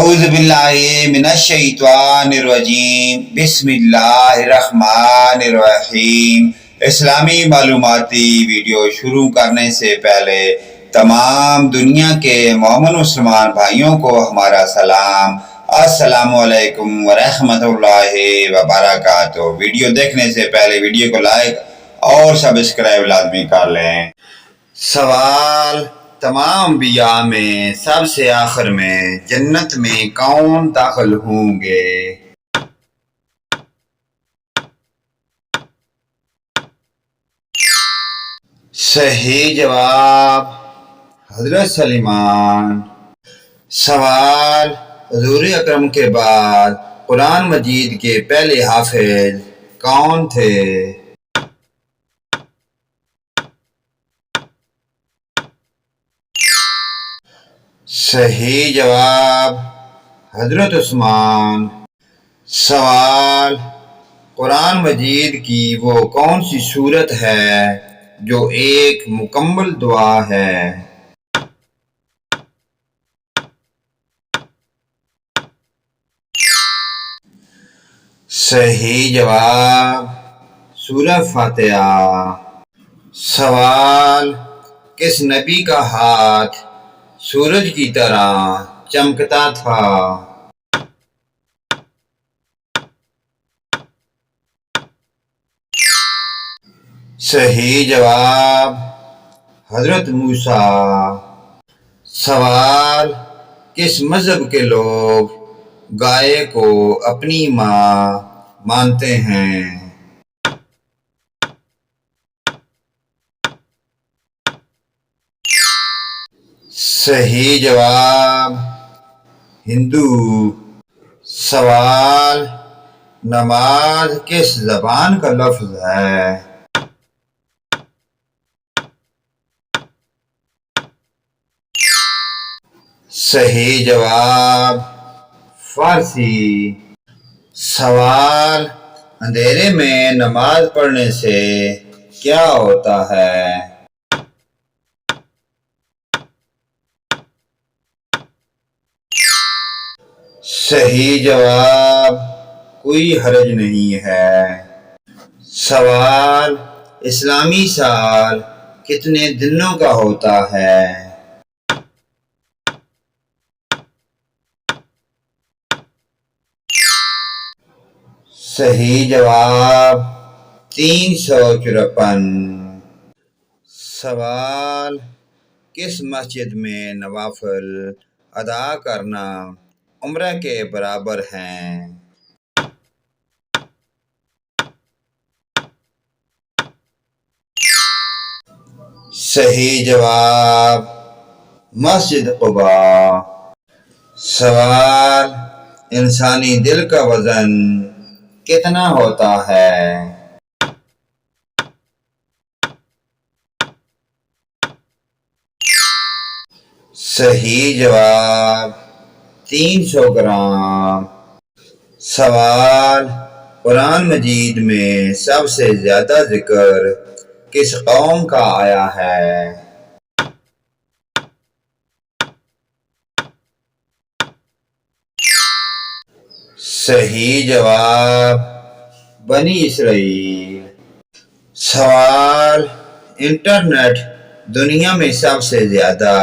اعوذ باللہ من الشیطان الرجیم بسم اللہ الرحمن الرحیم۔ اسلامی معلوماتی ویڈیو شروع کرنے سے پہلے تمام دنیا کے مومن مسلمان بھائیوں کو ہمارا سلام، السلام علیکم ورحمۃ اللہ وبرکاتہ۔ ویڈیو دیکھنے سے پہلے ویڈیو کو لائک اور سبسکرائب لازمی کر لیں۔ سوال: تمام انبیاء میں سب سے آخر میں جنت میں کون داخل ہوں گے؟ صحیح جواب حضرت سلیمان۔ سوال: حضور اکرم کے بعد قرآن مجید کے پہلے حافظ کون تھے؟ صحیح جواب حضرت عثمان۔ سوال: قرآن مجید کی وہ کون سی سورت ہے جو ایک مکمل دعا ہے؟ صحیح جواب سورہ فاتحہ۔ سوال: کس نبی کا ہاتھ سورج کی طرح چمکتا تھا؟ صحیح جواب حضرت موسیٰ۔ سوال: کس مذہب کے لوگ گائے کو اپنی ماں مانتے ہیں؟ صحیح جواب ہندو۔ سوال: نماز کس زبان کا لفظ ہے؟ صحیح جواب فارسی۔ سوال: اندھیرے میں نماز پڑھنے سے کیا ہوتا ہے؟ صحیح جواب کوئی حرج نہیں ہے۔ سوال: اسلامی سال کتنے دنوں کا ہوتا ہے؟ صحیح جواب 354۔ سوال: کس مسجد میں نوافل ادا کرنا عمرہ کے برابر ہیں؟ صحیح جواب مسجد قباء۔ سوال: انسانی دل کا وزن کتنا ہوتا ہے؟ صحیح جواب 300 گرام۔ سوال: قرآن مجید میں سب سے زیادہ ذکر کس قوم کا آیا ہے؟ صحیح جواب بنی اسرائیل۔ سوال: انٹرنیٹ دنیا میں سب سے زیادہ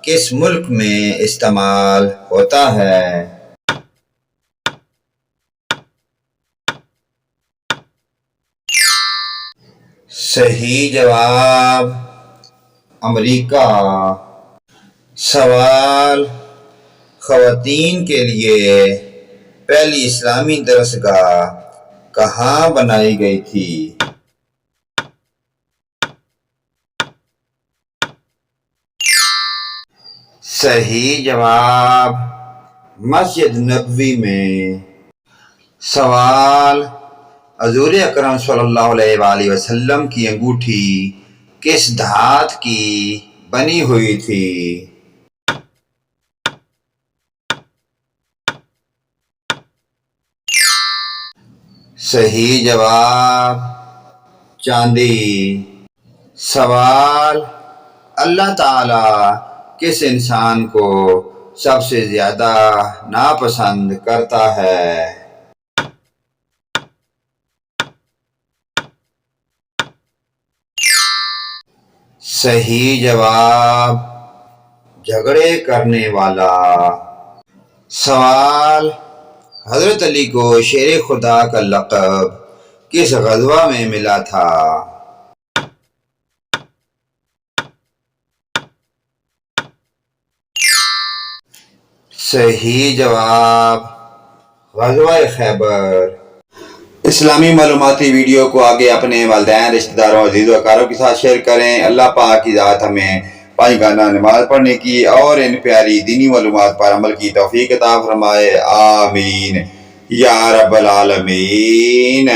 کس ملک میں استعمال ہوتا ہے؟ صحیح جواب امریکہ۔ سوال: خواتین کے لیے پہلی اسلامی درسگاہ کہاں بنائی گئی تھی؟ صحیح جواب مسجد نبوی میں۔ سوال: حضور اکرم صلی اللہ علیہ وآلہ وسلم کی انگوٹھی کس دھات کی بنی ہوئی تھی؟ صحیح جواب چاندی۔ سوال: اللہ تعالی کس انسان کو سب سے زیادہ ناپسند کرتا ہے؟ صحیح جواب جھگڑے کرنے والا۔ سوال، حضرت علی کو شیر خدا کا لقب کس غزوہ میں ملا تھا؟ صحیح جواب غزوہ خیبر۔ اسلامی معلوماتی ویڈیو کو آگے اپنے والدین، رشتہ داروں، عزیز و اقارب کے ساتھ شیئر کریں۔ اللہ پاک کی ذات ہمیں پانچ گانا نماز پڑھنے کی اور ان پیاری دینی معلومات پر عمل کی توفیق عطا فرمائے، آمین یا رب العالمین۔